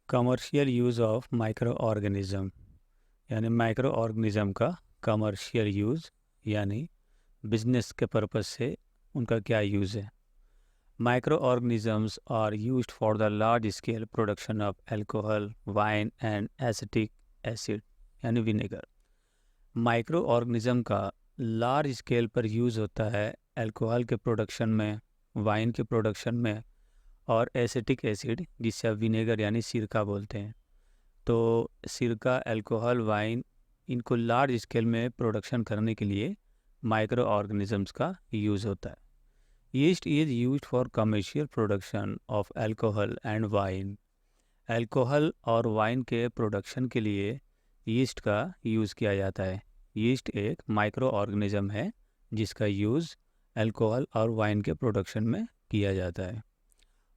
Commercial use of microorganism यानी microorganism का commercial use यानी बिजनेस के पर्पज़ से उनका क्या यूज़ है। Microorganisms are used for the large scale production of alcohol wine and acetic acid यानी विनेगर। माइक्रो ऑर्गेनिज़म का लार्ज स्केल पर यूज़ होता है अल्कोहल के प्रोडक्शन में, वाइन के प्रोडक्शन में और एसिटिक एसिड जिसे आप विनेगर यानी सिरका बोलते हैं। तो सिरका, अल्कोहल, वाइन इनको लार्ज स्केल में प्रोडक्शन करने के लिए माइक्रो ऑर्गेनिजम्स का यूज़ होता है। Yeast is used for commercial production of alcohol and wine. Alcohol और वाइन के प्रोडक्शन के लिए यीस्ट का यूज़ किया जाता है। यीस्ट एक माइक्रो ऑर्गेनिज्म है जिसका यूज़ अल्कोहल और वाइन के प्रोडक्शन में किया जाता है।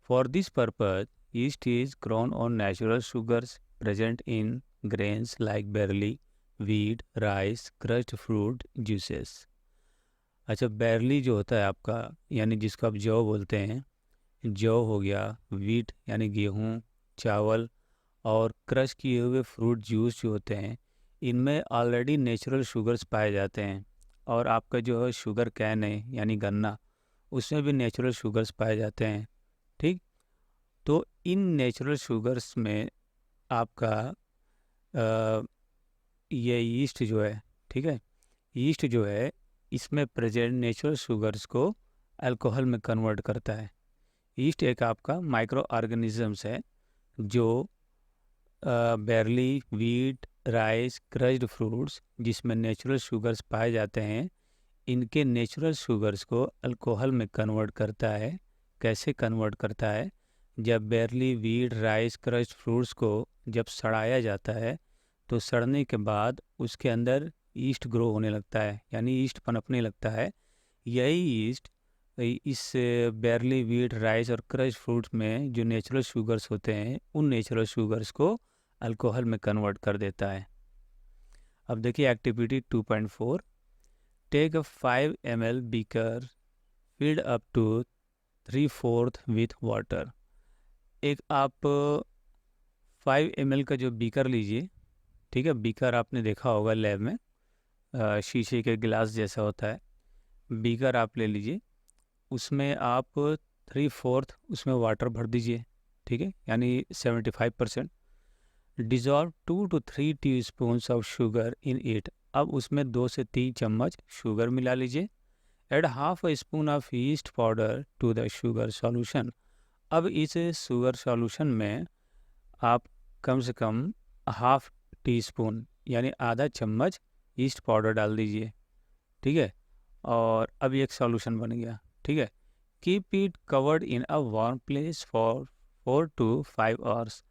For this purpose yeast is grown on natural sugars present in grains like barley, wheat, rice, crushed fruit juices। अच्छा, बैरली जो होता है आपका यानी जिसको आप जौ बोलते हैं, जौ हो गया, वीट यानी गेहूँ, चावल और क्रश किए हुए फ्रूट जूस जो होते हैं, इनमें ऑलरेडी नेचुरल शुगर्स पाए जाते हैं। और आपका जो है शुगर कैन है यानी गन्ना, उसमें भी नेचुरल शुगर्स पाए जाते हैं। ठीक, तो इन नेचुरल शुगर्स में आपका ये यीस्ट जो है, ठीक है, यीस्ट जो है इसमें प्रेजेंट नेचुरल शुगर्स को अल्कोहल में कन्वर्ट करता है। यीस्ट एक आपका माइक्रो ऑर्गेनिजम्स है जो बैरली, वीट, राइस, क्रश्ड फ्रूट्स जिसमें नेचुरल शुगर्स पाए जाते हैं, इनके नेचुरल शुगर्स को अल्कोहल में कन्वर्ट करता है। कैसे कन्वर्ट करता है? जब बैरली, वीट, राइस, क्रश्ड फ्रूट्स को जब सड़ाया जाता है तो सड़ने के बाद उसके अंदर ईस्ट ग्रो होने लगता है यानी ईस्ट पनपने लगता है। यही ईस्ट इस बैरली, वीट, राइस और क्रश्ड फ्रूट्स में जो नेचुरल शुगर्स होते हैं उन नेचुरल शुगर्स को अल्कोहल में कन्वर्ट कर देता है। अब देखिए activity 2.4। Take a 5 ml beaker filled up to 3/4 with water। एक आप 5 ml का जो बीकर लीजिए, ठीक है, बीकर आपने देखा होगा लैब में, शीशे के गिलास जैसा होता है। बीकर आप ले लीजिए, उसमें आप 3/4 उसमें वाटर भर दीजिए, ठीक है, यानी 75%। Dissolve 2 to 3 teaspoon of sugar in it. अब उसमें 2 से 3 चम्मच शुगर मिला लीजिए। Add half a spoon of yeast powder to the sugar solution. अब इस शुगर सॉल्यूशन में आप कम से कम हाफ टी स्पून यानी आधा चम्मच ईस्ट पाउडर डाल दीजिए, ठीक है। और अब एक सॉल्यूशन बन गया, ठीक है। Keep it covered in a warm place for 4 to 5 hours.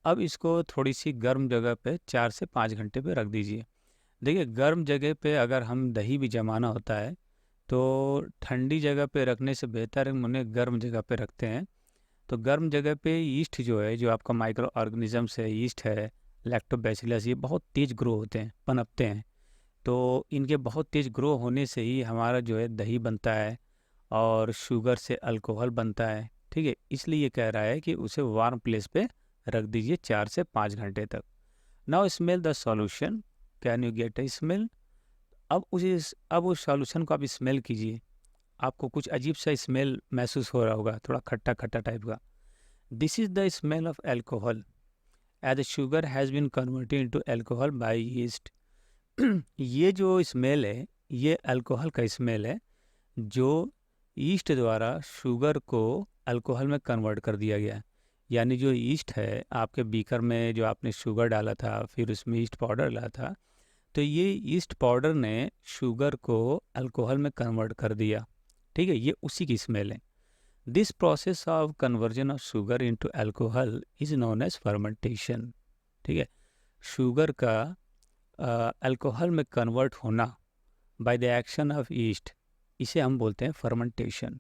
अब इसको थोड़ी सी गर्म जगह पे 4 से 5 घंटे पे रख दीजिए। देखिए, गर्म जगह पे अगर हम दही भी जमाना होता है तो ठंडी जगह पे रखने से बेहतर हम उन्हें गर्म जगह पे रखते हैं। तो गर्म जगह पे यीस्ट जो है, जो आपका माइक्रो ऑर्गेनिजम्स है, यीस्ट है, लैक्टोबैसिलस, ये बहुत तेज़ ग्रो होते हैं, पनपते हैं। तो इनके बहुत तेज़ ग्रो होने से ही हमारा जो है दही बनता है और शुगर से अल्कोहल बनता है, ठीक है। इसलिए ये कह रहा है कि उसे वार्म प्लेस पे रख दीजिए 4 से 5 घंटे तक। Now smell the solution, can you get a smell. अब उस सॉल्यूशन को आप स्मेल कीजिए। आपको कुछ अजीब सा स्मेल महसूस हो रहा होगा, थोड़ा खट्टा खट्टा टाइप का। This is the smell of alcohol as sugar has been converted into alcohol by yeast. ये जो स्मेल है ये अल्कोहल का स्मेल है जो ईस्ट द्वारा शुगर को अल्कोहल में कन्वर्ट कर दिया गया। यानी जो ईस्ट है आपके बीकर में, जो आपने शुगर डाला था फिर उसमें ईस्ट पाउडर डाला था, तो ये ईस्ट पाउडर ने शुगर को अल्कोहल में कन्वर्ट कर दिया, ठीक है। ये उसी की स्मेल है। This process of conversion of sugar into alcohol is known as fermentation, ठीक है। शुगर का अल्कोहल में कन्वर्ट होना by the action of yeast, इसे हम बोलते हैं फर्मेंटेशन।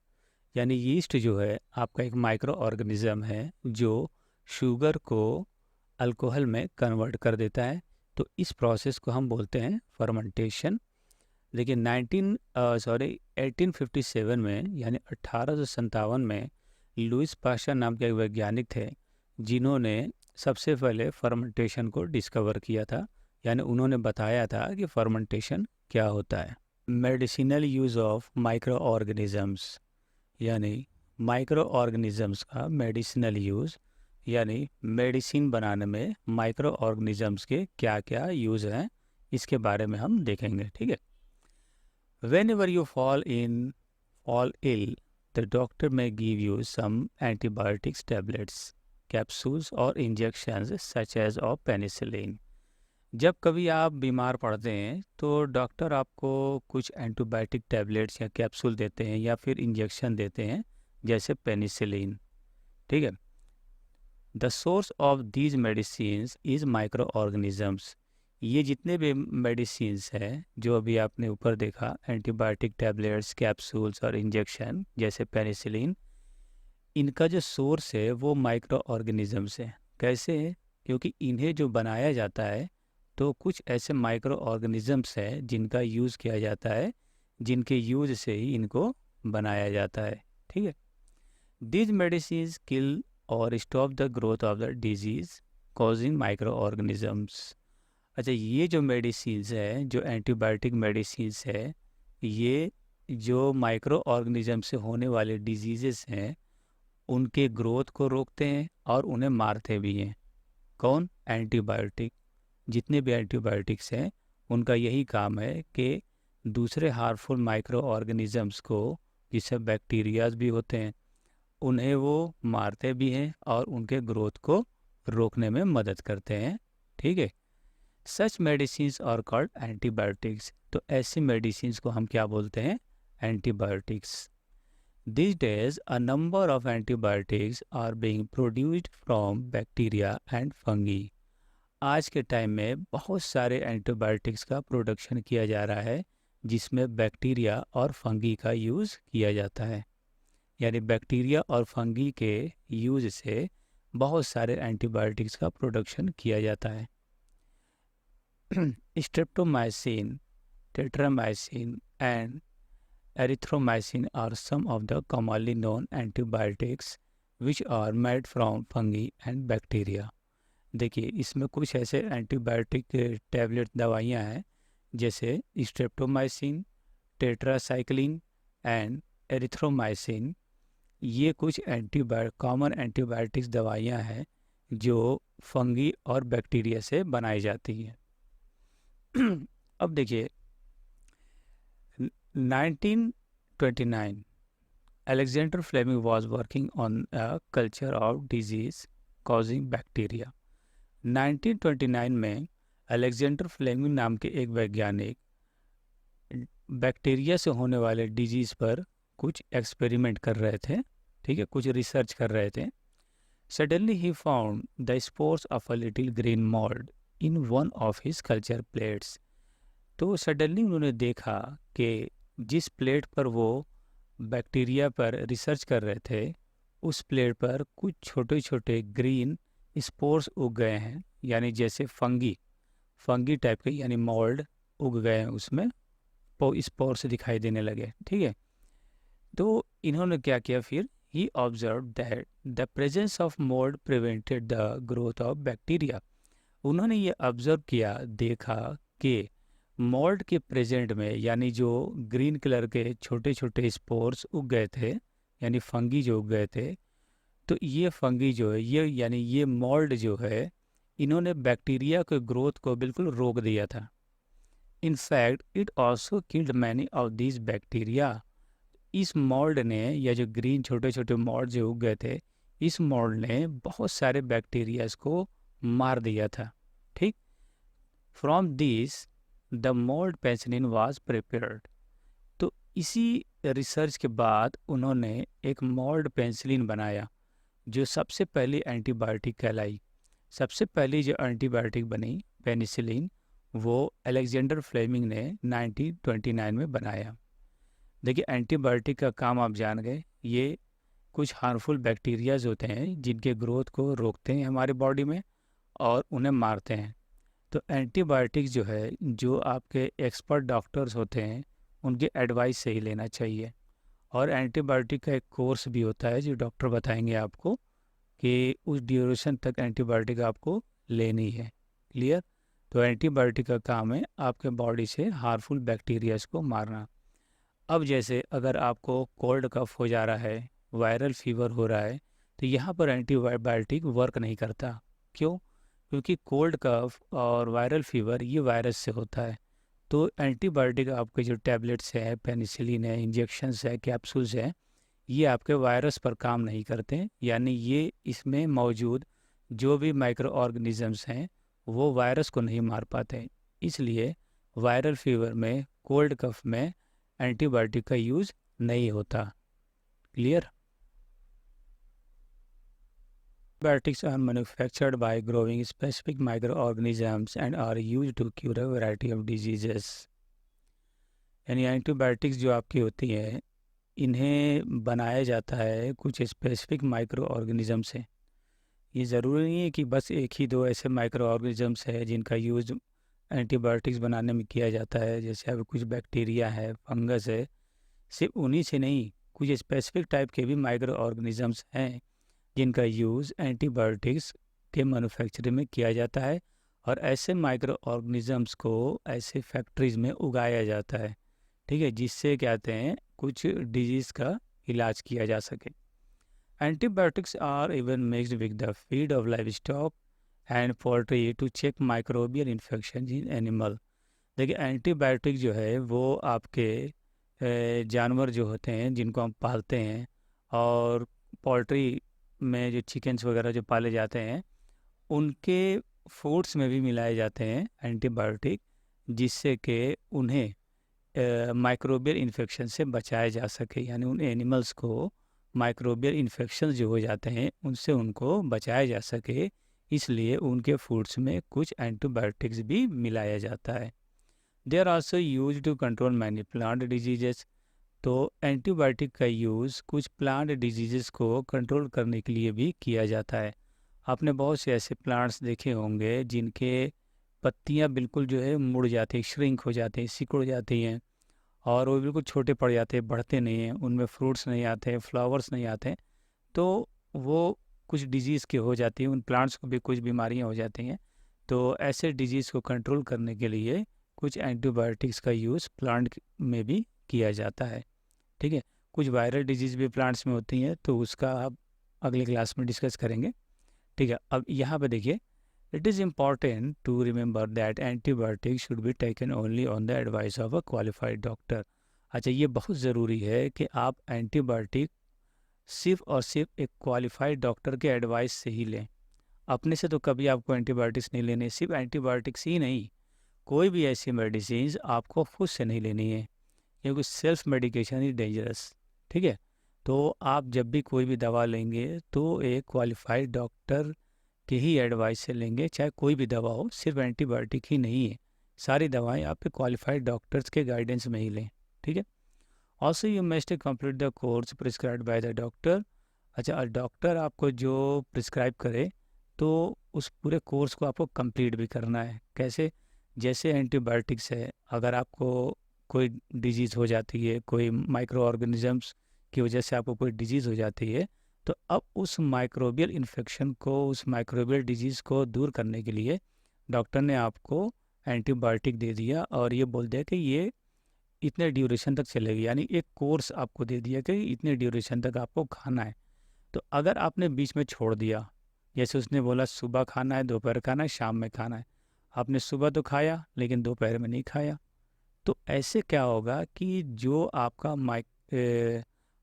यानी यीस्ट जो है आपका एक माइक्रो ऑर्गेनिज्म है जो शुगर को अल्कोहल में कन्वर्ट कर देता है। तो इस प्रोसेस को हम बोलते हैं फर्मेंटेशन। देखिए 1857 में यानी 1857 में लुइस पास्चर नाम के एक वैज्ञानिक थे जिन्होंने सबसे पहले फर्मेंटेशन को डिस्कवर किया था, यानी उन्होंने बताया था कि फर्मेंटेशन क्या होता है। Medicinal use of micro organisms, यानी माइक्रो ऑर्गेनिजम्स का मेडिसिनल यूज़, यानी मेडिसिन बनाने में माइक्रो ऑर्गेनिजम्स के क्या क्या यूज़ हैं, इसके बारे में हम देखेंगे। ठीक है। Whenever you fall ill, the doctor may give you some antibiotics tablets, capsules or injections such as of penicillin. जब कभी आप बीमार पड़ते हैं तो डॉक्टर आपको कुछ एंटीबायोटिक टैबलेट्स या कैप्सूल देते हैं या फिर इंजेक्शन देते हैं, जैसे पेनिसिलिन। ठीक है। The source of these medicines is micro organisms. ये जितने भी मेडिसिन्स हैं जो अभी आपने ऊपर देखा, एंटीबायोटिक टैबलेट्स, कैप्सूल्स और इंजेक्शन जैसे पेनिसिलिन, इनका जो सोर्स है वो माइक्रो ऑर्गेनिजम्स है। कैसे है? क्योंकि इन्हें जो बनाया जाता है तो कुछ ऐसे माइक्रो ऑर्गेनिजम्स हैं जिनका यूज़ किया जाता है, जिनके यूज़ से ही इनको बनाया जाता है। ठीक है। दीज मेडिसिन्स किल और stop the growth of the disease causing micro organisms. अच्छा, ये जो मेडिसिन्स है, जो एंटीबायोटिक मेडिसिन्स है, ये जो माइक्रो ऑर्गेनिज्म से होने वाले डिजीज़ेस हैं उनके ग्रोथ को रोकते हैं और उन्हें मारते भी हैं। कौन? एंटीबायोटिक। जितने भी एंटीबायोटिक्स हैं उनका यही काम है कि दूसरे हार्मफुल माइक्रो ऑर्गेनिजम्स को, जिससे बैक्टीरियाज भी होते हैं, उन्हें वो मारते भी हैं और उनके ग्रोथ को रोकने में मदद करते हैं। ठीक है। सच मेडिसिन्स आर कॉल्ड एंटीबायोटिक्स। तो ऐसी मेडिसिन्स को हम क्या बोलते हैं? Antibiotics. These days, a number of antibiotics are being produced from bacteria and fungi. आज के टाइम में बहुत सारे एंटीबायोटिक्स का प्रोडक्शन किया जा रहा है जिसमें बैक्टीरिया और फंगी का यूज़ किया जाता है। यानी बैक्टीरिया और फंगी के यूज़ से बहुत सारे एंटीबायोटिक्स का प्रोडक्शन किया जाता है। Streptomycin, tetramycin and erythromycin are some of the commonly known antibiotics which are made from fungi and bacteria. देखिए, इसमें कुछ ऐसे एंटीबायोटिक टैबलेट दवाइयाँ हैं जैसे स्ट्रेप्टोमाइसिन, टेट्रासाइक्लिन एंड एरिथ्रोमाइसिन। ये कुछ कॉमन एंटीबायोटिक्स दवाइयाँ हैं जो फंगी और बैक्टीरिया से बनाई जाती हैं। अब देखिए, 1929, Alexander Fleming was working on a culture of disease causing bacteria. 1929 में अलेक्जेंडर फ्लेमिंग नाम के एक वैज्ञानिक बैक्टीरिया से होने वाले डिजीज़ पर कुछ एक्सपेरिमेंट कर रहे थे। ठीक है, कुछ रिसर्च कर रहे थे। Suddenly he found the spores of a little green mould in one of his culture plates. तो सडनली उन्होंने देखा कि जिस प्लेट पर वो बैक्टीरिया पर रिसर्च कर रहे थे, उस प्लेट पर कुछ छोटे छोटे ग्रीन स्पोर्स उग गए हैं, यानी जैसे फंगी टाइप के, यानी मोल्ड उग गए हैं, उसमें स्पोर्स दिखाई देने लगे। ठीक है। तो इन्होंने क्या किया फिर? He observe that the presence of mould prevented the growth of bacteria. उन्होंने ये ऑब्जर्व किया, देखा कि मोल्ड के प्रेजेंट में, यानी जो ग्रीन कलर के छोटे छोटे स्पोर्स उग गए थे, यानी फंगी जो उग गए थे, तो ये फंगी जो है, ये यानी ये मोल्ड जो है, इन्होंने बैक्टीरिया के ग्रोथ को बिल्कुल रोक दिया था। In fact it also killed many of this bacteria. इस मोल्ड ने, या जो ग्रीन छोटे छोटे मोल्ड जो उग गए थे, इस मोल्ड ने बहुत सारे बैक्टीरियाज को मार दिया था। ठीक। From this the mould penicillin was prepared. तो इसी रिसर्च के बाद उन्होंने एक मोल्ड पेनिसिलिन बनाया जो सबसे पहली एंटीबायोटिक कहलाई। सबसे पहली जो एंटीबायोटिक बनी पेनिसिलिन, वो अलेक्जेंडर फ्लेमिंग ने 1929 में बनाया। देखिए, एंटीबायोटिक का काम आप जान गए। ये कुछ हार्मफुल बैक्टीरियाज होते हैं जिनके ग्रोथ को रोकते हैं हमारे बॉडी में और उन्हें मारते हैं। तो एंटीबायोटिक्स जो है, जो आपके एक्सपर्ट डॉक्टर्स होते हैं उनके एडवाइस से ही लेना चाहिए। और एंटीबायोटिक का एक कोर्स भी होता है जो डॉक्टर बताएंगे आपको, कि उस ड्यूरेशन तक एंटीबायोटिक आपको लेनी है। क्लियर? तो एंटीबायोटिक का काम है आपके बॉडी से हार्मफुल बैक्टीरियाज को मारना। अब जैसे अगर आपको कोल्ड कफ हो जा रहा है, वायरल फीवर हो रहा है, तो यहाँ पर एंटीबायोटिक वर्क नहीं करता। क्यों? क्योंकि कोल्ड कफ और वायरल फीवर ये वायरस से होता है। तो एंटीबायोटिक आपके जो टैबलेट्स है, पेनिसिलिन है, इंजेक्शंस है, कैप्सूल्स है, ये आपके वायरस पर काम नहीं करते। यानी ये इसमें मौजूद जो भी माइक्रो ऑर्गेनिजम्स हैं वो वायरस को नहीं मार पाते। इसलिए वायरल फीवर में, कोल्ड कफ में एंटीबायोटिक का यूज़ नहीं होता। Clear? Antibiotics are manufactured by growing specific microorganisms and are used to cure a variety of diseases. यानी एंटीबायोटिक्स जो आपकी होती है, इन्हें बनाया जाता है कुछ स्पेसिफिक माइक्रो ऑर्गेनिज्म से। ये ज़रूरी नहीं है कि बस एक ही दो ऐसे माइक्रो ऑर्गेनिजम्स है जिनका यूज़ एंटीबायोटिक्स बनाने में किया जाता है। जैसे अब कुछ बैक्टीरिया है, फंगस है, सिर्फ उन्हीं से नहीं, कुछ स्पेसिफिक टाइप के भी माइक्रो ऑर्गेनिजम्स हैं जिनका यूज़ एंटीबायोटिक्स के मैन्युफैक्चरिंग में किया जाता है। और ऐसे माइक्रो ऑर्गेनिजम्स को ऐसे फैक्ट्रीज़ में उगाया जाता है, ठीक है, जिससे क्या कहते हैं कुछ डिजीज़ का इलाज किया जा सके। Antibiotics are even mixed with the feed of livestock and poultry to check microbial infections in animal. देखिए एंटीबायोटिक जो है वो आपके जानवर जो होते हैं जिनको हम पालते हैं, और पोल्ट्री में जो चिकन्स वगैरह जो पाले जाते हैं, उनके फूड्स में भी मिलाए जाते हैं एंटीबायोटिक, जिससे कि उन्हें माइक्रोबियल इन्फेक्शन से बचाया जा सके। यानी उन एनिमल्स को माइक्रोबियल इन्फेक्शन जो हो जाते हैं उनसे उनको बचाया जा सके, इसलिए उनके फूड्स में कुछ एंटीबायोटिक्स भी मिलाया जाता है। They are also use to control many plant diseases. तो एंटीबायोटिक का यूज़ कुछ प्लांट डिजीजेस को कंट्रोल करने के लिए भी किया जाता है। आपने बहुत से ऐसे प्लांट्स देखे होंगे जिनके पत्तियां बिल्कुल जो है मुड़ जाती हैं, श्रिंक हो जाती हैं, सिकुड़ जाती हैं, और वो बिल्कुल छोटे पड़ जाते हैं, बढ़ते नहीं हैं, उनमें फ्रूट्स नहीं आते हैं, फ्लावर्स नहीं आते हैं। तो वो कुछ डिजीज़ की हो जाती है, उन प्लांट्स को भी कुछ बीमारियां हो जाती हैं। तो ऐसे डिजीज़ को कंट्रोल करने के लिए कुछ एंटीबायोटिक्स का यूज़ प्लांट में भी किया जाता है। ठीक है, कुछ वायरल डिजीज़ भी प्लांट्स में होती हैं, तो उसका आप अगले क्लास में डिस्कस करेंगे। ठीक है, अब यहाँ पे देखिए, it is important to remember that antibiotic should be taken only on the advice of a qualified doctor. अच्छा, ये बहुत ज़रूरी है कि आप एंटीबायोटिक सिर्फ और सिर्फ एक क्वालिफाइड डॉक्टर के एडवाइस से ही लें। अपने से तो कभी आपको एंटीबायोटिक्स नहीं लेने। सिर्फ एंटीबायोटिक्स ही नहीं, कोई भी ऐसी मेडिसिन आपको खुद से नहीं लेनी है, क्योंकि सेल्फ मेडिकेशन इज डेंजरस। ठीक है, तो आप जब भी कोई भी दवा लेंगे तो एक क्वालिफाइड डॉक्टर के ही एडवाइस से लेंगे, चाहे कोई भी दवा हो। सिर्फ एंटीबायोटिक ही नहीं है, सारी दवाएं आप क्वालिफाइड डॉक्टर्स के गाइडेंस में ही लें। ठीक है, also you must complete the course prescribe by the doctor. अच्छा, डॉक्टर आपको जो प्रिस्क्राइब करे तो उस पूरे कोर्स को आपको कंप्लीट भी करना है। कैसे? जैसे एंटीबायोटिक्स है, अगर आपको कोई डिजीज़ हो जाती है, कोई माइक्रो ऑर्गेनिजम्स की वजह से आपको कोई डिजीज़ हो जाती है, तो अब उस माइक्रोबियल इन्फेक्शन को, उस माइक्रोबियल डिजीज़ को दूर करने के लिए डॉक्टर ने आपको एंटीबायोटिक दे दिया और ये बोल दिया कि ये इतने ड्यूरेशन तक चलेगी। यानी एक कोर्स आपको दे दिया कि इतने ड्यूरेशन तक आपको खाना है। तो अगर आपने बीच में छोड़ दिया, जैसे उसने बोला सुबह खाना है, दोपहर खाना है, शाम में खाना है, आपने सुबह तो खाया लेकिन दोपहर में नहीं खाया, तो ऐसे क्या होगा कि जो आपका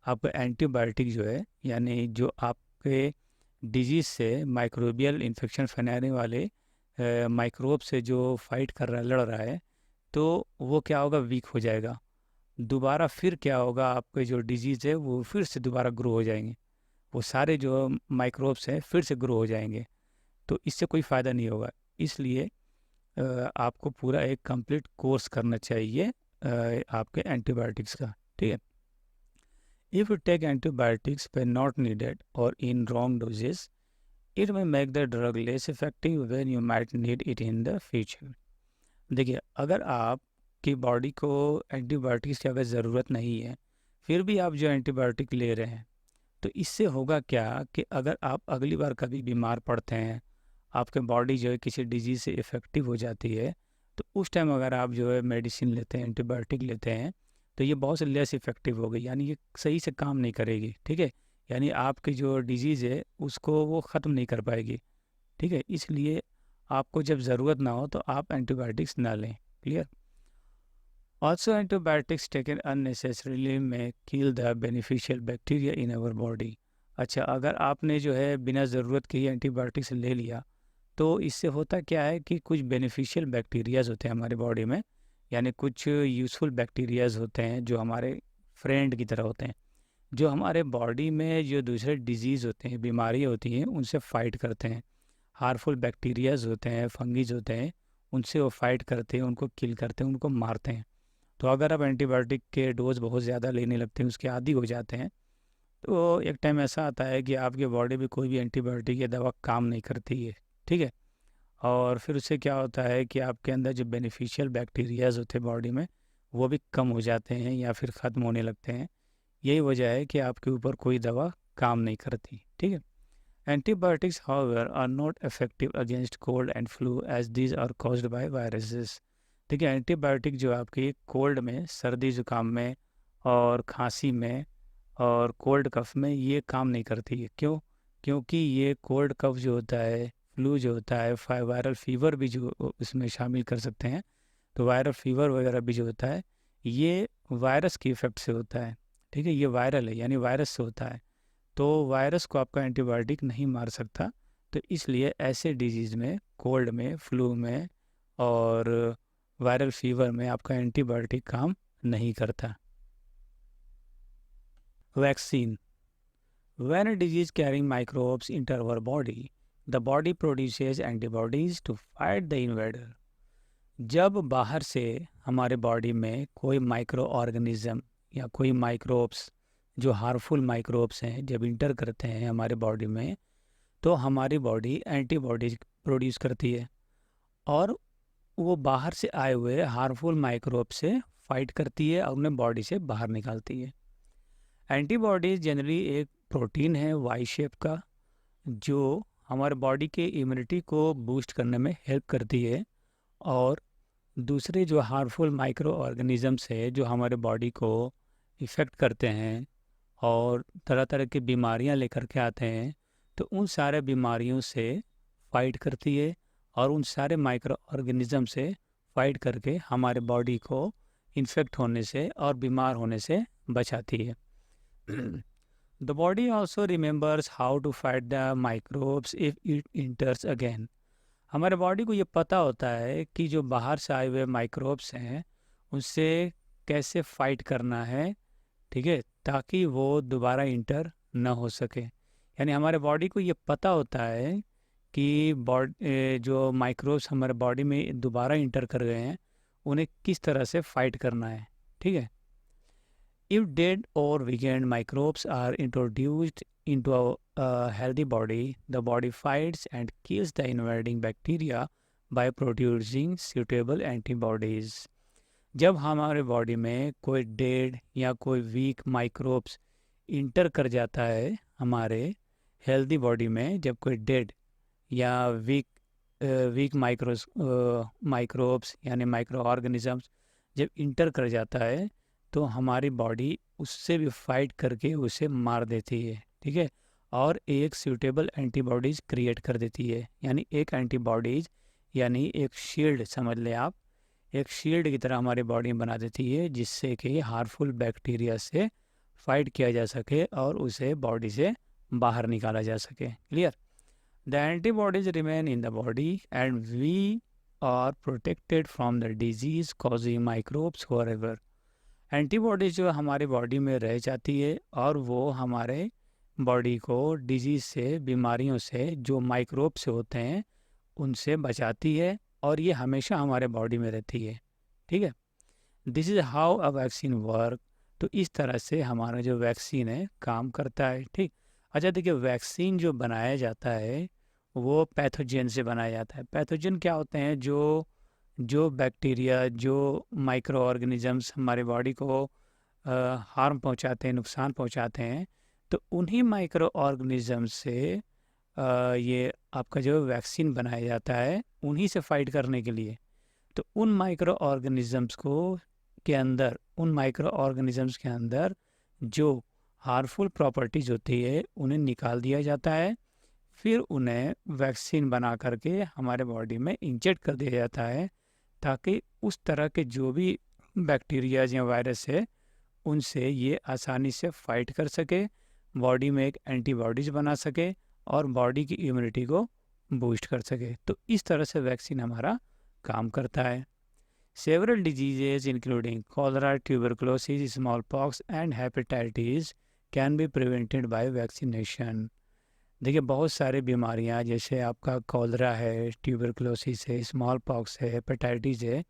आपका एंटीबायोटिक जो है, यानी जो आपके डिजीज़ से, माइक्रोबियल इन्फेक्शन फैलाने वाले माइक्रोब से जो फाइट कर रहा है, लड़ रहा है, तो वो क्या होगा, वीक हो जाएगा। दोबारा फिर क्या होगा, आपके जो डिजीज़ है वो फिर से दोबारा ग्रो हो जाएंगे, वो सारे जो माइक्रोब्स हैं फिर से ग्रो हो जाएंगे। तो इससे कोई फ़ायदा नहीं होगा। इसलिए आपको पूरा एक कंप्लीट कोर्स करना चाहिए आपके एंटीबायोटिक्स का। ठीक है, इफ़ यू टेक एंटीबायोटिक्स पर नॉट नीडेड और in wrong doses, it may make the drug less effective when you might need it in the future. देखिए, अगर आपकी बॉडी को एंटीबायोटिक्स की अगर ज़रूरत नहीं है, फिर भी आप जो एंटीबायोटिक ले रहे हैं, तो इससे होगा क्या कि अगर आप अगली बार कभी बीमार पड़ते हैं, आपके बॉडी जो है किसी डिजीज़ से इफ़ेक्टिव हो जाती है, तो उस टाइम अगर आप जो है मेडिसिन लेते हैं, एंटीबायोटिक लेते हैं, तो ये बहुत लेस इफ़ेक्टिव हो गई, यानी ये सही से काम नहीं करेगी, ठीक है? यानी आपकी जो डिजीज़ है उसको वो ख़त्म नहीं कर पाएगी, ठीक है? इसलिए आपको जब ज़रूरत ना हो तो आप एंटीबायोटिक्स ना लें। Clear? Also, antibiotics taken unnecessarily may kill the beneficial bacteria in our body. अच्छा, अगर आपने जो है बिना ज़रूरत के ही एंटीबायोटिक्स ले लिया, तो इससे होता क्या है कि कुछ बेनिफिशियल बैक्टीरियाज होते हैं हमारे बॉडी में, यानी कुछ यूज़फुल बैक्टीरियाज होते हैं जो हमारे फ्रेंड की तरह होते हैं, जो हमारे बॉडी में जो दूसरे डिजीज़ होते हैं, बीमारियाँ होती हैं, उनसे फाइट करते हैं। हार्मफुल बैक्टीरियाज होते हैं, फंगीज होते हैं, उनसे वो फाइट करते हैं, उनको किल करते हैं, उनको मारते हैं। तो अगर आप एंटीबायोटिक के डोज बहुत ज़्यादा लेने लगते हैं, उसके आदी हो जाते हैं, तो एक टाइम ऐसा आता है कि आपके बॉडी में कोई भी एंटीबायोटिक या दवा काम नहीं करती है, ठीक है? और फिर उससे क्या होता है कि आपके अंदर जो बेनिफिशियल बैक्टीरियाज होते हैं बॉडी में, वो भी कम हो जाते हैं या फिर ख़त्म होने लगते हैं। यही वजह है कि आपके ऊपर कोई दवा काम नहीं करती, ठीक है? Antibiotics however are not effective against cold and flu as these are caused by viruses. देखिए, एंटीबायोटिक जो आपकी कोल्ड में, सर्दी ज़ुकाम में और खांसी में और कोल्ड कफ में ये काम नहीं करती है। क्यों? क्योंकि ये कोल्ड कफ जो होता है, फ्लू जो होता है, वायरल फीवर भी जो इसमें शामिल कर सकते हैं, तो वायरल फीवर वगैरह भी जो होता है, ये वायरस की इफ़ेक्ट से होता है, ठीक है? ये वायरल है, यानी वायरस से होता है। तो वायरस को आपका एंटीबायोटिक नहीं मार सकता। तो इसलिए ऐसे डिजीज़ में, कोल्ड में, फ्लू में और वायरल फीवर में आपका एंटीबायोटिक काम नहीं करता। Vaccine. When a disease carrying microbes enter our body, the body produces antibodies to fight the invader. जब बाहर से हमारे बॉडी में कोई माइक्रो ऑर्गेनिज्म या कोई माइक्रोब्स जो हार्मफुल माइक्रोब्स हैं जब इंटर करते हैं हमारे बॉडी में, तो हमारी बॉडी एंटीबॉडीज प्रोड्यूस करती है और वो बाहर से आए हुए हार्मफुल माइक्रोब से फाइट करती है और उन्हें बॉडी से बाहर निकालती है। एंटीबॉडीज जनरली एक प्रोटीन है वाई शेप का, जो हमारे बॉडी के इम्यूनिटी को बूस्ट करने में हेल्प करती है और दूसरे जो हार्मफुल माइक्रो ऑर्गेनिजम्स है जो हमारे बॉडी को इफ़ेक्ट करते हैं और तरह तरह की बीमारियां लेकर के आते हैं, तो उन सारे बीमारियों से फाइट करती है और उन सारे माइक्रो ऑर्गेनिज्म से फाइट करके हमारे बॉडी को इन्फेक्ट होने से और बीमार होने से बचाती है। The body also remembers how to fight the microbes if it enters again. हमारे बॉडी को ये पता होता है कि जो बाहर से आए हुए माइक्रोब्स हैं उनसे कैसे फाइट करना है, ठीक है, ताकि वो दोबारा इंटर ना हो सके। यानी हमारे बॉडी को ये पता होता है कि जो माइक्रोब्स हमारे बॉडी में दोबारा इंटर कर गए हैं उन्हें किस तरह से फाइट करना है, ठीक है। If dead or weakened microbes are introduced into a healthy body, the body fights and kills the invading bacteria by producing suitable antibodies. जब हमारे बॉडी में कोई डेड या कोई वीक माइक्रोब्स इंटर कर जाता है हमारे हेल्दी बॉडी में, जब कोई डेड या वीक माइक्रोब्स यानी माइक्रो ऑर्गेनिजम्स जब इंटर कर जाता है, तो हमारी बॉडी उससे भी फाइट करके उसे मार देती है, ठीक है, और एक सूटेबल एंटीबॉडीज़ क्रिएट कर देती है। यानी एक एंटीबॉडीज़ यानी एक शील्ड समझ लें आप, एक शील्ड की तरह हमारी बॉडी में बना देती है जिससे कि हार्मफुल बैक्टीरिया से फाइट किया जा सके और उसे बॉडी से बाहर निकाला जा सके। Clear? The antibodies remain in the body and we are protected from the disease causing microbes forever. Antibodies जो हमारी बॉडी में रह जाती है और वो हमारे बॉडी को डिजीज़ से, बीमारियों से जो माइक्रोब से होते हैं उनसे बचाती है और ये हमेशा हमारे बॉडी में रहती है, ठीक है। This is how a vaccine work. तो इस तरह से हमारा जो वैक्सीन है काम करता है, ठीक। अच्छा देखिए, वैक्सीन जो बनाया जाता है वो पैथोजन से बनाया जाता है। पैथोजन क्या होते हैं? जो बैक्टीरिया, जो माइक्रो ऑर्गेनिजम्स हमारे बॉडी को हार्म पहुंचाते हैं, नुकसान पहुंचाते हैं, तो उन्हीं माइक्रो ऑर्गेनिज्म से ये आपका जो वैक्सीन बनाया जाता है, उन्हीं से फाइट करने के लिए। तो उन माइक्रो ऑर्गेनिजम्स को के अंदर उन माइक्रो ऑर्गेनिजम्स के अंदर जो हार्मफुल प्रॉपर्टीज होती है उन्हें निकाल दिया जाता है, फिर उन्हें वैक्सीन बना करके हमारे बॉडी में इंजेक्ट कर दिया जाता है, ताकि उस तरह के जो भी बैक्टीरियाज या वायरस है उनसे ये आसानी से फाइट कर सके, बॉडी में एक एंटीबॉडीज बना सके और बॉडी की इम्यूनिटी को बूस्ट कर सके। तो इस तरह से वैक्सीन हमारा काम करता है। Several diseases including cholera, tuberculosis, small pox and hepatitis can be prevented by vaccination. देखिए, बहुत सारे बीमारियां जैसे आपका कॉलरा है, ट्यूबरकुलोसिस है, स्मॉल पॉक्स है, हेपेटाइटिस है,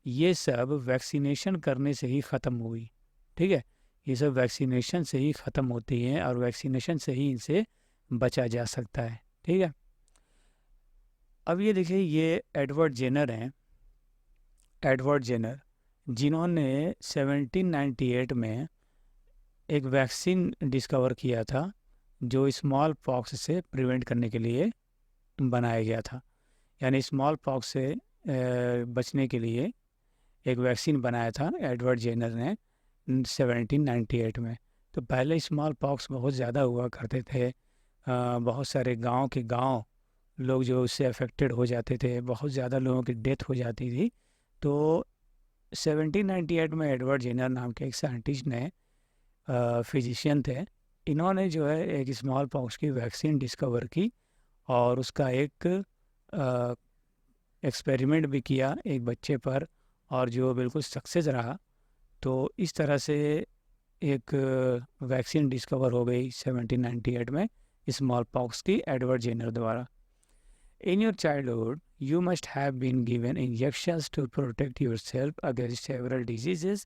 ये सब वैक्सीनेशन करने से ही ख़त्म हुई। ठीक है, ये सब वैक्सीनेशन से ही ख़त्म होती हैं और वैक्सीनेशन से ही इनसे बचा जा सकता है। ठीक है, अब ये देखिए, ये एडवर्ड जेनर हैं, एडवर्ड जेनर, जिन्होंने 1798 में एक वैक्सीन डिस्कवर किया था जो स्मॉल पॉक्स से प्रिवेंट करने के लिए बनाया गया था। यानी स्मॉल पॉक्स से बचने के लिए एक वैक्सीन बनाया था एडवर्ड जेनर ने 1798 में। तो पहले स्मॉल पॉक्स बहुत ज़्यादा हुआ करते थे, बहुत सारे गांव के गांव लोग जो उससे अफेक्टेड हो जाते थे, बहुत ज़्यादा लोगों की डेथ हो जाती थी। तो 1798 में एडवर्ड जेनर नाम के एक साइंटिस्ट ने, फिजिशियन थे, इन्होंने जो है एक स्मॉल पॉक्स की वैक्सीन डिस्कवर की और उसका एक एक्सपेरिमेंट भी किया एक बच्चे पर, और जो बिल्कुल सक्सेस रहा। तो इस तरह से एक वैक्सीन डिस्कवर हो गई 1798 में स्मॉल पॉक्स की एडवर्ड जेनर द्वारा। In your childhood, you must have been given injections to protect yourself against several diseases.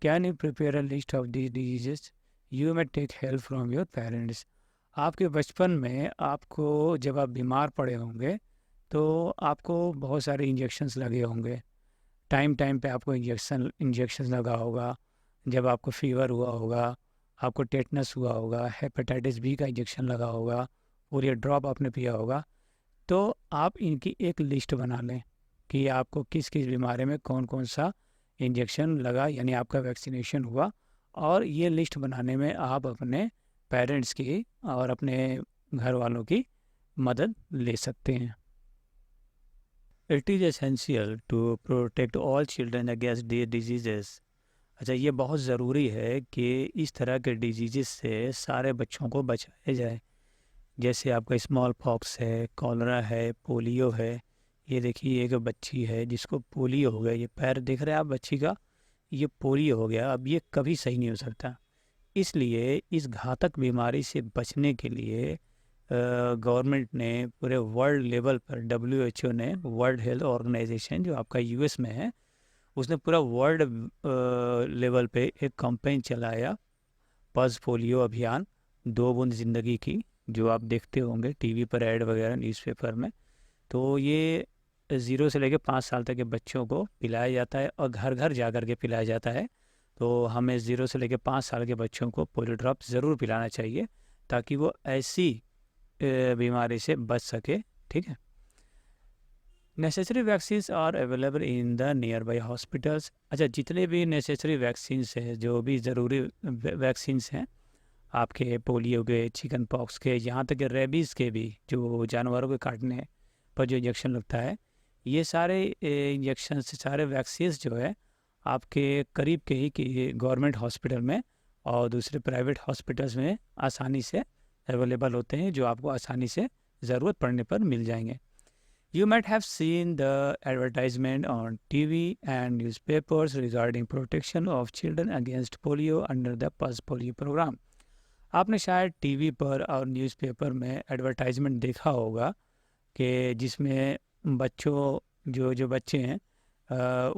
Can you prepare a list of these diseases? You may take help from your parents. आपके बचपन में आपको जब आप बीमार पड़े होंगे तो आपको बहुत सारे इंजेक्शंस लगे होंगे, टाइम टाइम पे आपको इंजेक्शन लगा होगा। जब आपको फीवर हुआ होगा, आपको टेटनस हुआ होगा, हेपेटाइटिस बी का इंजेक्शन लगा होगा और ये ड्रॉप आपने पिया होगा। तो आप इनकी एक लिस्ट बना लें कि आपको किस किस बीमारी में कौन कौन सा इंजेक्शन लगा, यानी आपका वैक्सीनेशन हुआ। और ये लिस्ट बनाने में आप अपने पेरेंट्स की और अपने घर वालों की मदद ले सकते हैं। It is essential to protect all children against the diseases. अच्छा, ये बहुत ज़रूरी है कि इस तरह के डिजीज़ से सारे बच्चों को बचाया जाए। जैसे आपका स्मॉल पॉक्स है, कॉलरा है, पोलियो है। ये देखिए, एक बच्ची है जिसको पोलियो हो गया, ये पैर देख रहे हैं आप बच्ची का, ये पोलियो हो गया। अब ये कभी सही नहीं हो सकता। इसलिए इस घातक बीमारी से बचने के लिए गवर्नमेंट ने पूरे वर्ल्ड लेवल पर, WHO ने, वर्ल्ड हेल्थ ऑर्गेनाइजेशन जो आपका US में है, उसने पूरा वर्ल्ड लेवल पे एक कैंपेन चलाया, पल्स पोलियो अभियान, 2 बूंद ज़िंदगी की, जो आप देखते होंगे टीवी पर ऐड वगैरह, न्यूज़पेपर में। तो ये 0 से लेकर 5 साल तक के बच्चों को पिलाया जाता है और घर घर जा कर के पिलाया जाता है। तो हमें 0 से लेकर 5 साल के बच्चों को पोलियो ड्रॉप ज़रूर पिलाना चाहिए ताकि वो ऐसी बीमारी से बच सके। ठीक है, necessary vaccines are available in the nearby hospitals. अच्छा, जितने भी नेसेसरी वैक्सीन्स हैं, जो भी ज़रूरी वैक्सीन्स हैं आपके पोलियो के, चिकन पॉक्स के, यहाँ तक कि रेबीज़ के भी, जो जानवरों के काटने पर जो इंजेक्शन लगता है, ये सारे इंजेक्शन, सारे वैक्सीन्स जो है आपके करीब के ही कि गवर्नमेंट हॉस्पिटल में और दूसरे प्राइवेट हॉस्पिटल्स में आसानी से अवेलेबल होते हैं, जो आपको आसानी से ज़रूरत पड़ने पर मिल जाएंगे। You might have seen the advertisement on TV and newspapers regarding protection of children against polio under the Pulse Polio program. आपने शायद टीवी पर और न्यूज़पेपर में एडवर्टाइजमेंट देखा होगा कि जिसमें बच्चों जो बच्चे हैं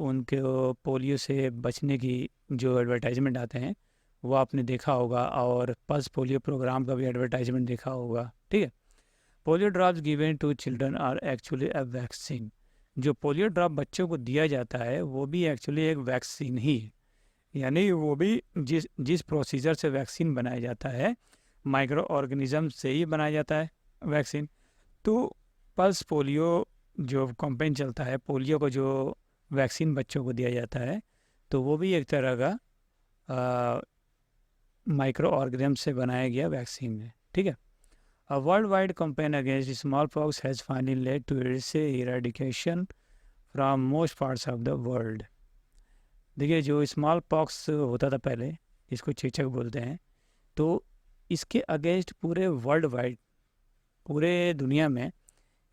उनको पोलियो से बचने की जो एडवर्टाइजमेंट आते हैं वो आपने देखा होगा, और पल्स पोलियो प्रोग्राम का भी एडवर्टाइजमेंट देखा होगा। ठीक है, polio drops given to children are actually a vaccine. जो पोलियो ड्रॉप बच्चों को दिया जाता है वो भी एक्चुअली एक वैक्सीन ही है। यानी वो भी जिस जिस प्रोसीजर से वैक्सीन बनाया जाता है, माइक्रो ऑर्गेनिज्म से ही बनाया जाता है वैक्सीन। तो पल्स पोलियो जो कैंपेन चलता है, पोलियो को जो वैक्सीन बच्चों को दिया जाता है, तो वो भी एक तरह का माइक्रो ऑर्गेनिज्म से बनाया गया वैक्सीन है, ठीक है। A worldwide campaign against smallpox has finally led to its eradication from most parts of the world। देखिए, जो स्मॉल पॉक्स होता था पहले, इसको चेचक बोलते हैं, तो इसके अगेंस्ट पूरे वर्ल्ड वाइड, पूरे दुनिया में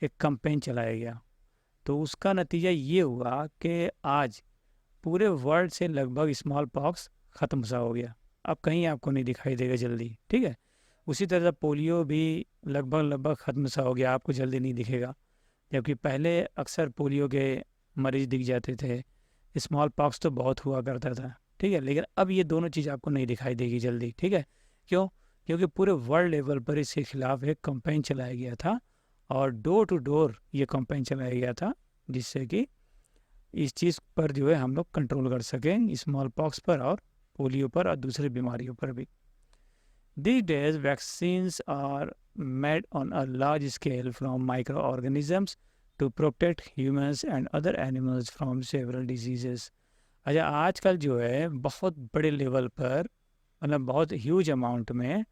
एक कैंपेन चलाया गया। तो उसका नतीजा ये हुआ कि आज पूरे वर्ल्ड से लगभग स्मॉल पॉक्स ख़त्म सा हो गया। अब कहीं आपको नहीं दिखाई देगा जल्दी, ठीक है। उसी तरह पोलियो भी लगभग ख़त्म सा हो गया, आपको जल्दी नहीं दिखेगा। जबकि पहले अक्सर पोलियो के मरीज दिख जाते थे, स्मॉल पॉक्स तो बहुत हुआ करता था, ठीक है। लेकिन अब ये दोनों चीज़ आपको नहीं दिखाई देगी जल्दी, ठीक है। क्यों? क्योंकि पूरे वर्ल्ड लेवल पर इसके खिलाफ एक कैंपेन चलाया गया था, और डोर टू डोर ये कैंपेन चलाया गया था, जिससे कि इस चीज़ पर जो है हम लोग कंट्रोल कर सकें, स्मॉल पॉक्स पर और पोलियो पर और दूसरी बीमारियों पर भी। These days, vaccines are made on a large scale from microorganisms to protect humans and other animals from several diseases। अच्छा, आजकल जो है बहुत बड़े लेवल पर, मतलब बहुत ह्यूज अमाउंट में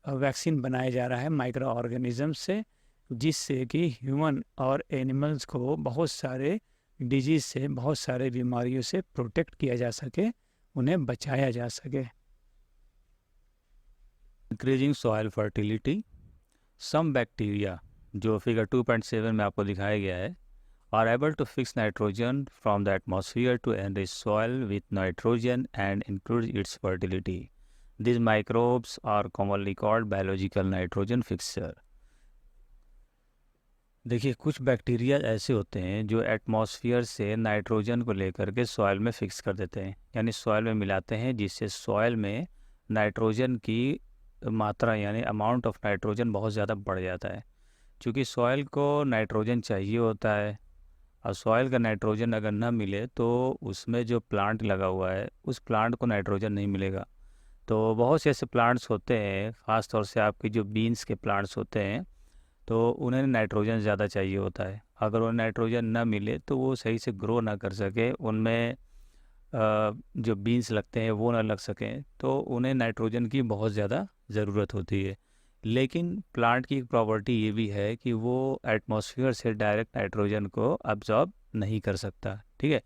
वैक्सीन बनाया जा रहा है माइक्रो ऑर्गेनिज्म से, जिससे कि ह्यूमन और एनिमल्स को बहुत सारे डिजीज से, बहुत सारे बीमारियों से प्रोटेक्ट किया जा सके, उन्हें बचाया जा सके। Increasing soil fertility, some bacteria, जो फिगर 2.7 में आपको दिखाया गया है, are able to fix nitrogen from the atmosphere to enrich soil with nitrogen and increase its fertility. This microbes are commonly called biological nitrogen fixer. देखिए, कुछ bacteria ऐसे होते हैं जो एटमॉस्फेयर से नाइट्रोजन को लेकर के सॉइल में फिक्स कर देते हैं, यानी सॉइल में मिलाते हैं, जिससे सॉइल में नाइट्रोजन की मात्रा यानी अमाउंट ऑफ नाइट्रोजन बहुत ज़्यादा बढ़ जाता है। क्योंकि सॉइल को नाइट्रोजन चाहिए होता है, और सॉइल का नाइट्रोजन अगर ना मिले तो उसमें जो प्लांट लगा हुआ है उस प्लांट को नाइट्रोजन नहीं मिलेगा। तो बहुत से ऐसे प्लांट्स होते हैं, ख़ास तौर से आपके जो बीन्स के प्लांट्स होते हैं, तो उन्हें नाइट्रोजन ज़्यादा चाहिए होता है। अगर उन्हें नाइट्रोजन ना मिले तो वो सही से ग्रो ना कर सके, उनमें जो बीन्स लगते हैं वो ना लग सकें, तो उन्हें नाइट्रोजन की बहुत ज़्यादा ज़रूरत होती है। लेकिन प्लांट की एक प्रॉपर्टी ये भी है कि वो एटमॉस्फेयर से डायरेक्ट नाइट्रोजन को अब्जॉर्ब नहीं कर सकता, ठीक है।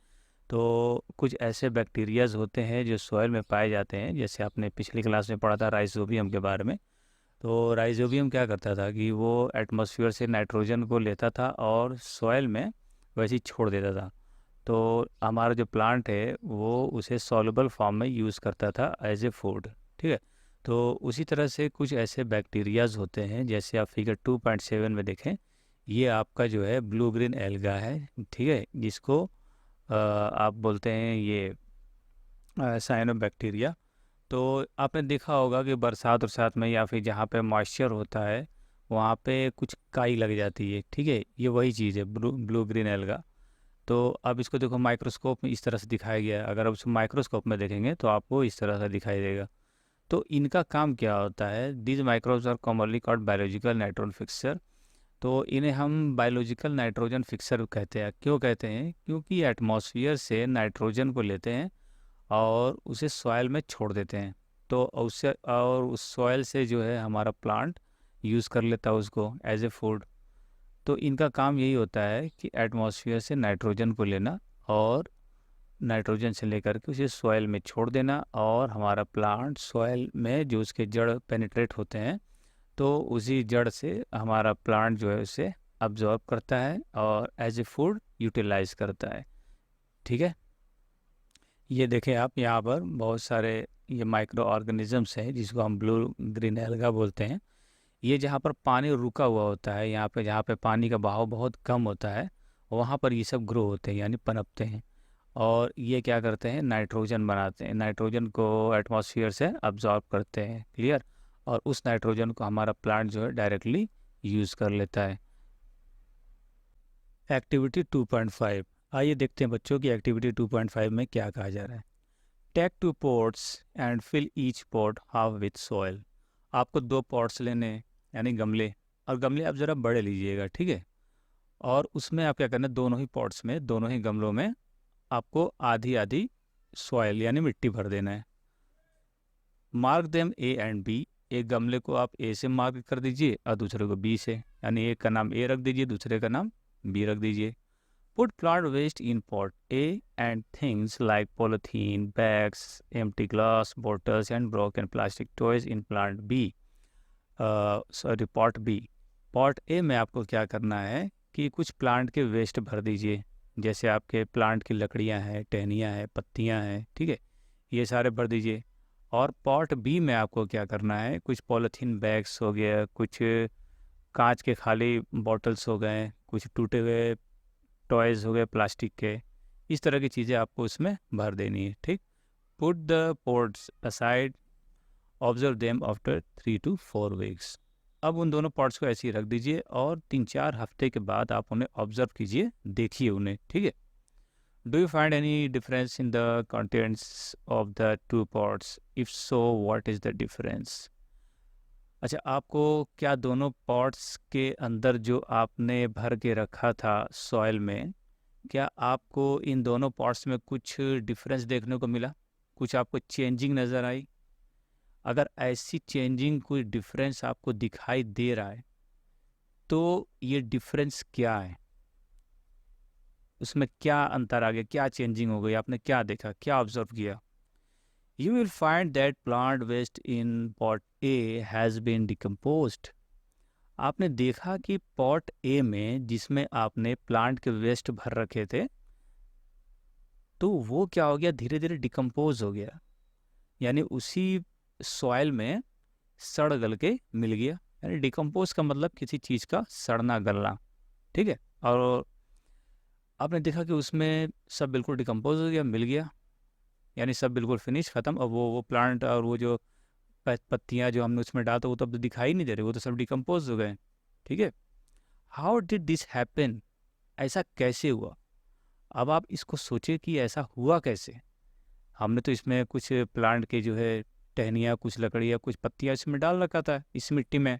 तो कुछ ऐसे बैक्टीरियाज होते हैं जो सॉइल में पाए जाते हैं, जैसे आपने पिछली क्लास में पढ़ा था राइजोबियम के बारे में। तो राइजोबियम क्या करता था कि वो एटमॉस्फेयर से नाइट्रोजन को लेता था और सॉइल में वैसे ही छोड़ देता था। तो हमारा जो प्लांट है वो उसे सॉल्युबल फॉर्म में यूज़ करता था एज ए फूड, ठीक है। तो उसी तरह से कुछ ऐसे बैक्टीरियाज होते हैं, जैसे आप फिगर 2.7 में देखें, ये आपका जो है ब्लू ग्रीन एल्गा है, ठीक है, जिसको आप बोलते हैं ये साइनोबैक्टीरिया। तो आपने देखा होगा कि बरसात बरसात में या फिर जहाँ पे मॉइस्चर होता है वहाँ पे कुछ काई लग जाती है, ठीक है। ये वही चीज़ है ब्लू ग्रीन एल्गा। तो अब इसको देखो, माइक्रोस्कोप में इस तरह से दिखाया गया है। अगर आप उसको माइक्रोस्कोप में देखेंगे तो आपको इस तरह से दिखाई देगा। तो इनका काम क्या होता है? These microbes are commonly called biological nitrogen fixer. तो इन्हें हम बायोलॉजिकल नाइट्रोजन फिक्सर कहते हैं। क्यों कहते हैं? क्योंकि एटमॉस्फेयर से नाइट्रोजन को लेते हैं और उसे सॉइल में छोड़ देते हैं। तो उससे, और उस सॉइल से जो है हमारा प्लांट यूज़ कर लेता है उसको एज ए फूड। तो इनका काम यही होता है कि एटमॉस्फेयर से नाइट्रोजन को लेना और नाइट्रोजन से लेकर के उसे सॉइल में छोड़ देना, और हमारा प्लांट सॉइल में जो उसके जड़ पेनिट्रेट होते हैं, तो उसी जड़ से हमारा प्लांट जो है उसे अब्जॉर्ब करता है और एज ए फूड यूटिलाइज करता है, ठीक है। ये देखें आप, यहाँ पर बहुत सारे ये माइक्रो ऑर्गेनिजम्स हैं जिसको हम ब्लू ग्रीन एल्गा बोलते हैं। ये जहाँ पर पानी रुका हुआ होता है, यहाँ पे जहाँ पे पानी का बहाव बहुत कम होता है, वहाँ पर ये सब ग्रो होते हैं यानी पनपते हैं। और ये क्या करते हैं? नाइट्रोजन बनाते हैं, नाइट्रोजन को एटमॉस्फेयर से अब्जॉर्ब करते हैं, क्लियर। और उस नाइट्रोजन को हमारा प्लांट जो है डायरेक्टली यूज़ कर लेता है। एक्टिविटी 2.5, आइए देखते हैं बच्चों की एक्टिविटी 2.5 में क्या कहा जा रहा है। Take 2 pots and fill each pot half with soil। आपको 2 pots लेने हैं, यानी गमले, और गमले आप ज़रा बड़े लीजिएगा, ठीक है। और उसमें आप क्या करना है, दोनों ही pots में, दोनों ही गमलों में आपको आधी आधी सॉइल यानी मिट्टी भर देना है। Mark them A and B. एक गमले को आप ए से मार्क कर दीजिए और दूसरे को बी से, यानी एक का नाम ए रख दीजिए, दूसरे का नाम बी रख दीजिए। Put plant waste in pot A and things like polythene bags, empty glass bottles and broken plastic toys in plant B, sorry pot B. Pot A में आपको क्या करना है कि कुछ प्लांट के वेस्ट भर दीजिए, जैसे आपके प्लांट की लकड़ियां हैं, टहनियां हैं, पत्तियां हैं, ठीक है, ये सारे भर दीजिए। और पॉट बी में आपको क्या करना है, कुछ पॉलीथीन बैग्स हो गया, कुछ कांच के खाली बॉटल्स हो गए, कुछ टूटे हुए टॉयज़ हो गए प्लास्टिक के, इस तरह की चीज़ें आपको उसमें भर देनी है, ठीक। Put the pots aside, observe them after 3 to 4 weeks। अब उन दोनों पॉट्स को ऐसे ही रख दीजिए और 3-4 हफ्ते के बाद आप उन्हें ऑब्जर्व कीजिए, देखिए उन्हें, ठीक है। Do you find any difference in the contents of the 2 pots? If so what is the difference? अच्छा, आपको क्या दोनों पॉट्स के अंदर जो आपने भर के रखा था सॉइल में, क्या आपको इन दोनों पॉट्स में कुछ डिफरेंस देखने को मिला? कुछ आपको चेंजिंग नज़र आई? अगर ऐसी चेंजिंग कोई डिफरेंस आपको दिखाई दे रहा है तो ये डिफरेंस क्या है, उसमें क्या अंतर आ गया, क्या चेंजिंग हो गई, आपने क्या देखा, क्या ऑब्जर्व किया? You will find that plant waste in pot A has been decomposed. आपने देखा कि पॉट ए में जिसमें आपने प्लांट के वेस्ट भर रखे थे, तो वो क्या हो गया, धीरे धीरे डिकम्पोज हो गया, यानी उसी सॉइल में सड़ गल के मिल गया। यानी डिकम्पोज का मतलब किसी चीज़ का सड़ना गलना, ठीक है। और आपने देखा कि उसमें सब बिल्कुल डिकम्पोज हो गया, मिल गया, यानी सब बिल्कुल फिनिश ख़त्म। अब वो प्लांट और वो जो पत्तियाँ जो हमने उसमें डाला, तो वो तो अब दिखाई नहीं दे रही, वो तो सब डिकम्पोज हो गए, ठीक है। How did this happen? ऐसा कैसे हुआ? अब आप इसको सोचिए कि ऐसा हुआ कैसे। हमने तो इसमें कुछ प्लांट के जो है टहनियाँ, कुछ लकड़ियाँ, कुछ पत्तियाँ इसमें डाल रखा था इस मिट्टी में,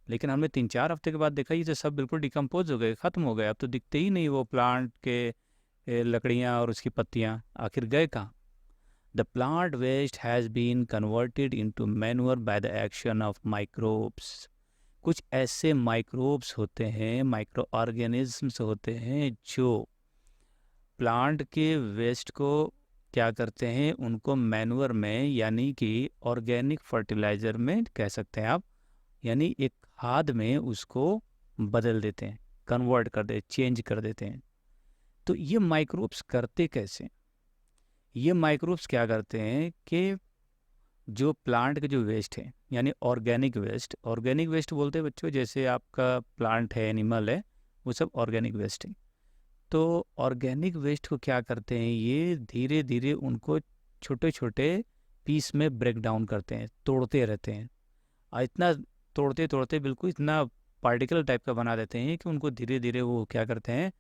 लेकिन हमने 3-4 हफ्ते के बाद देखा ये तो सब बिल्कुल डिकम्पोज हो गए, ख़त्म हो गए, अब तो दिखते ही नहीं वो प्लांट के लकड़ियाँ और उसकी पत्तियाँ, आखिर गए कहाँ? The plant waste has been converted into manure by the action of microbes. कुछ ऐसे माइक्रोब्स होते हैं, माइक्रो ऑर्गेनिजम्स होते हैं जो प्लांट के वेस्ट को क्या करते हैं, उनको मैन्योर में यानी कि ऑर्गेनिक फर्टिलाइज़र में कह सकते हैं आप, यानी एक खाद में उसको बदल देते हैं, कन्वर्ट कर दे, चेंज कर देते हैं। तो ये माइक्रोब्स करते कैसे? ये माइक्रोब्स क्या करते हैं कि जो प्लांट के जो वेस्ट है, यानी ऑर्गेनिक वेस्ट बोलते हैं बच्चों, जैसे आपका प्लांट है, एनिमल है, वो सब ऑर्गेनिक वेस्ट है। तो ऑर्गेनिक वेस्ट को क्या करते हैं, ये धीरे धीरे उनको छोटे छोटे पीस में ब्रेक डाउन करते हैं, तोड़ते रहते हैं, और इतना तोड़ते तोड़ते बिल्कुल इतना पार्टिकल टाइप का बना देते हैं कि उनको धीरे धीरे वो क्या करते हैं,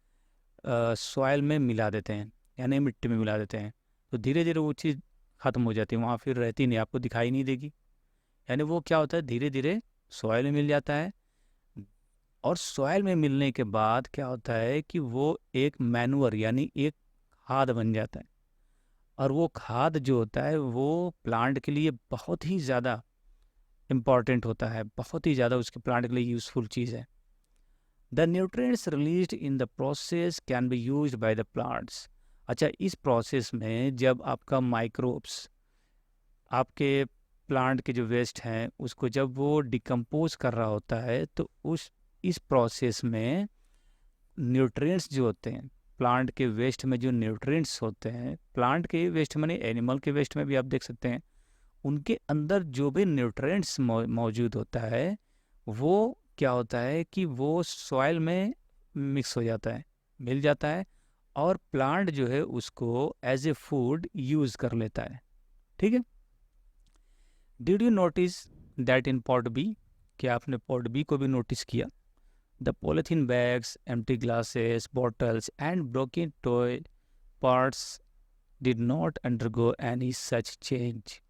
सॉइल में मिला देते हैं, यानी मिट्टी में मिला देते हैं। तो धीरे धीरे वो चीज़ ख़त्म हो जाती है, वहाँ फिर रहती नहीं, आपको दिखाई नहीं देगी। यानी वो क्या होता है, धीरे धीरे सॉइल में मिल जाता है, और सॉइल में मिलने के बाद क्या होता है कि वो एक मैन्योर यानी एक खाद बन जाता है। और वो खाद जो होता है वो प्लांट के लिए बहुत ही ज़्यादा इम्पॉर्टेंट होता है, बहुत ही ज़्यादा उसके प्लांट के लिए यूज़फुल चीज़ है। The nutrients released in the process can be used by the plants. अच्छा, इस प्रोसेस में जब आपका माइक्रोब्स आपके प्लांट के जो वेस्ट हैं उसको जब वो डिकम्पोज कर रहा होता है, तो इस प्रोसेस में न्यूट्रिएंट्स जो होते हैं, प्लांट के वेस्ट में जो न्यूट्रिएंट्स होते हैं, प्लांट के वेस्ट में नहीं, एनिमल के वेस्ट में भी आप देख सकते हैं, उनके अंदर जो भी न्यूट्रिएंट्स मौजूद होता है, वो क्या होता है कि वो सॉइल में मिक्स हो जाता है, मिल जाता है, और प्लांट जो है उसको एज ए फूड यूज़ कर लेता है, ठीक है। Did you notice that in pot B? क्या आपने पॉट बी को भी नोटिस किया? The polythene bags, empty glasses, bottles and broken toy parts did not undergo any such change.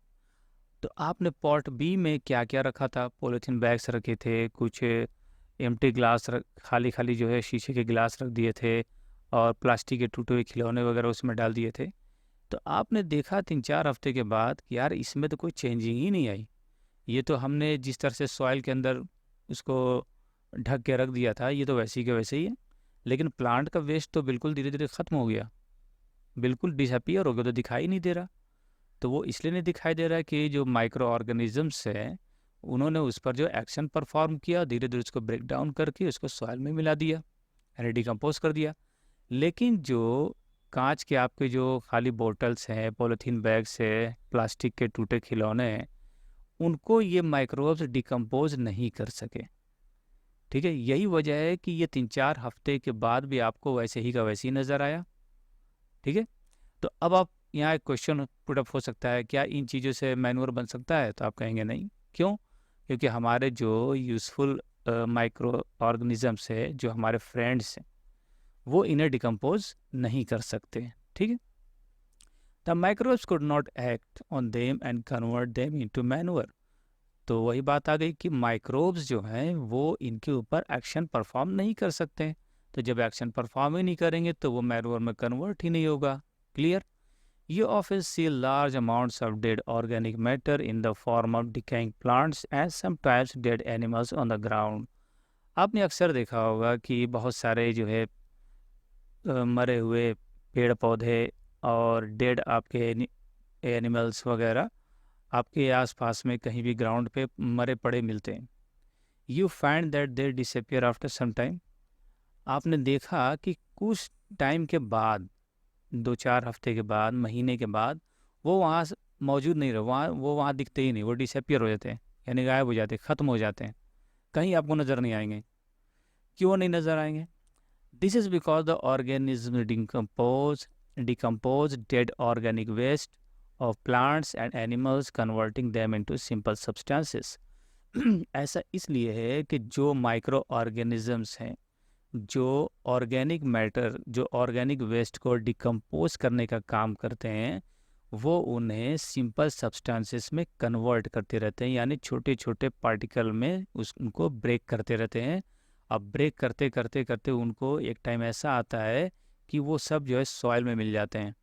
तो आपने पॉट बी में क्या क्या रखा था? पॉलीथीन बैग्स रखे थे, कुछ एम्प्टी ग्लास खाली खाली जो है शीशे के गिलास रख दिए थे, और प्लास्टिक के टूटे हुए खिलौने वगैरह उसमें डाल दिए थे। तो आपने देखा 3-4 हफ्ते के बाद कि यार इसमें तो कोई चेंजिंग ही नहीं आई। ये तो हमने जिस तरह से सॉइल के अंदर उसको ढक के रख दिया था, ये तो वैसे ही के वैसे ही है। लेकिन प्लांट का वेस्ट तो बिल्कुल धीरे धीरे ख़त्म हो गया, बिल्कुल डिसअपियर हो गया, तो दिखाई नहीं दे रहा। तो वो इसलिए नहीं दिखाई दे रहा है कि जो माइक्रो ऑर्गेनिजम्स है उन्होंने उस पर जो एक्शन परफॉर्म किया, धीरे धीरे उसको ब्रेक डाउन करके उसको सॉइल में मिला दिया, यानी डिकम्पोज कर दिया। लेकिन जो कांच के आपके जो खाली बोतल्स हैं, पॉलीथीन बैग्स है, प्लास्टिक के टूटे खिलौने हैं, उनको ये माइक्रोब्स डिकम्पोज नहीं कर सके। ठीक है, यही वजह है कि ये 3-4 हफ्ते के बाद भी आपको वैसे ही का वैसे ही नज़र आया। ठीक है, तो अब आप यहाँ एक क्वेश्चन पुटअप हो सकता है, क्या इन चीज़ों से मैन्योर बन सकता है? तो आप कहेंगे नहीं। क्यों? क्योंकि हमारे जो यूज़फुल माइक्रो ऑर्गेनिजम्स है, जो हमारे फ्रेंड्स हैं, वो इन्हें डिकम्पोज नहीं कर सकते। ठीक है, the microbes could not act on them and convert them into manure. तो वही बात आ गई कि माइक्रोब्स जो हैं वो इनके ऊपर एक्शन परफॉर्म नहीं कर सकते। तो जब एक्शन परफॉर्म ही नहीं करेंगे तो वो मैन्योर में कन्वर्ट ही नहीं होगा। Clear? You often see large amounts of dead organic matter in the form of decaying plants and sometimes dead animals on the ground. आपने अक्सर देखा होगा कि बहुत सारे जो है मरे हुए पेड़ पौधे और डेड आपके एनिमल्स वगैरह आपके आसपास में कहीं भी ग्राउंड पे मरे पड़े मिलते हैं। You find that they disappear after some time. आपने देखा कि कुछ टाइम के बाद, 2-4 हफ्ते के बाद, महीने के बाद, वो वहाँ मौजूद नहीं रहे, वो वहाँ दिखते ही नहीं, वो डिसअपियर हो जाते हैं, यानी गायब हो जाते हैं, ख़त्म हो जाते हैं, कहीं आपको नज़र नहीं आएंगे। क्यों नहीं नज़र आएंगे? This is because the organism decompose dead organic waste of plants and animals converting them into simple substances. ऐसा इसलिए है कि जो माइक्रो ऑर्गेनिजम्स हैं, जो ऑर्गेनिक मैटर, जो ऑर्गेनिक वेस्ट को डिकम्पोज करने का काम करते हैं, वो उन्हें सिंपल सब्सटेंसेस में कन्वर्ट करते रहते हैं, यानी छोटे छोटे पार्टिकल में उनको ब्रेक करते रहते हैं। अब ब्रेक करते करते करते उनको एक टाइम ऐसा आता है कि वो सब जो है सॉइल में मिल जाते हैं,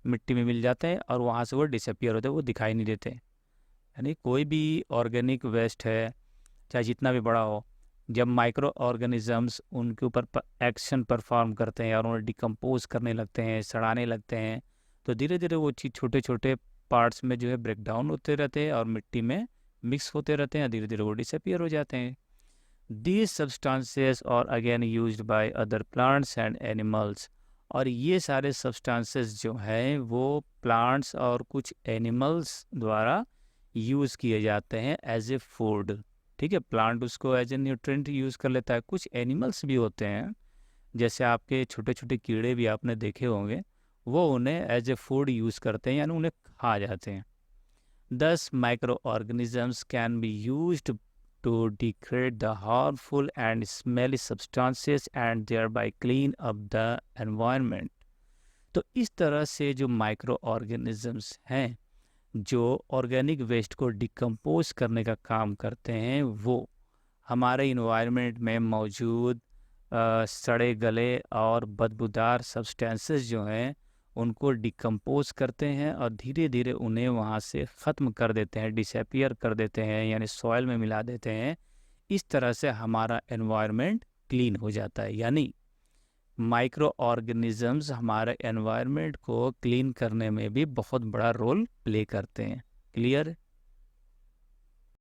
मिट्टी में मिल जाते हैं, और वहाँ से वो डिसअपियर होते हैं, वो दिखाई नहीं देते। यानी कोई भी ऑर्गेनिक वेस्ट है, चाहे जितना भी बड़ा हो, जब माइक्रो ऑर्गेनिजम्स उनके ऊपर एक्शन परफॉर्म करते हैं और उन्हें डिकम्पोज करने लगते हैं, सड़ाने लगते हैं, तो धीरे धीरे वो चीज़ छोटे छोटे पार्ट्स में जो है ब्रेक डाउन होते रहते हैं और मिट्टी में मिक्स होते रहते हैं, धीरे धीरे वो डिसअपियर हो जाते हैं। These substances are again used by other plants and animals. और ये सारे सब्सटेंसेस जो हैं वो प्लांट्स और कुछ एनिमल्स द्वारा यूज़ किए जाते हैं एज ए फूड। ठीक है, प्लांट उसको एज ए न्यूट्रिएंट यूज़ कर लेता है। कुछ एनिमल्स भी होते हैं, जैसे आपके छोटे छोटे कीड़े भी आपने देखे होंगे, वो उन्हें एज ए फूड यूज़ करते हैं, यानी उन्हें खा जाते हैं। दस micro organisms can be used to degrade the harmful and smelly substances and thereby clean up the environment. तो इस तरह से जो माइक्रो ऑर्गेनिजम्स हैं, जो ऑर्गेनिक वेस्ट को डिकम्पोज करने का काम करते हैं, वो हमारे इन्वायरमेंट में मौजूद सड़े गले और बदबूदार सब्सटेंसेस जो हैं उनको डिकम्पोज करते हैं और धीरे धीरे उन्हें वहाँ से ख़त्म कर देते हैं, डिसअपियर कर देते हैं, यानी सॉइल में मिला देते हैं। इस तरह से हमारा एनवायरनमेंट क्लीन हो जाता है। यानी माइक्रो ऑर्गेनिजम्स हमारे एनवायरनमेंट को क्लीन करने में भी बहुत बड़ा रोल प्ले करते हैं। क्लियर?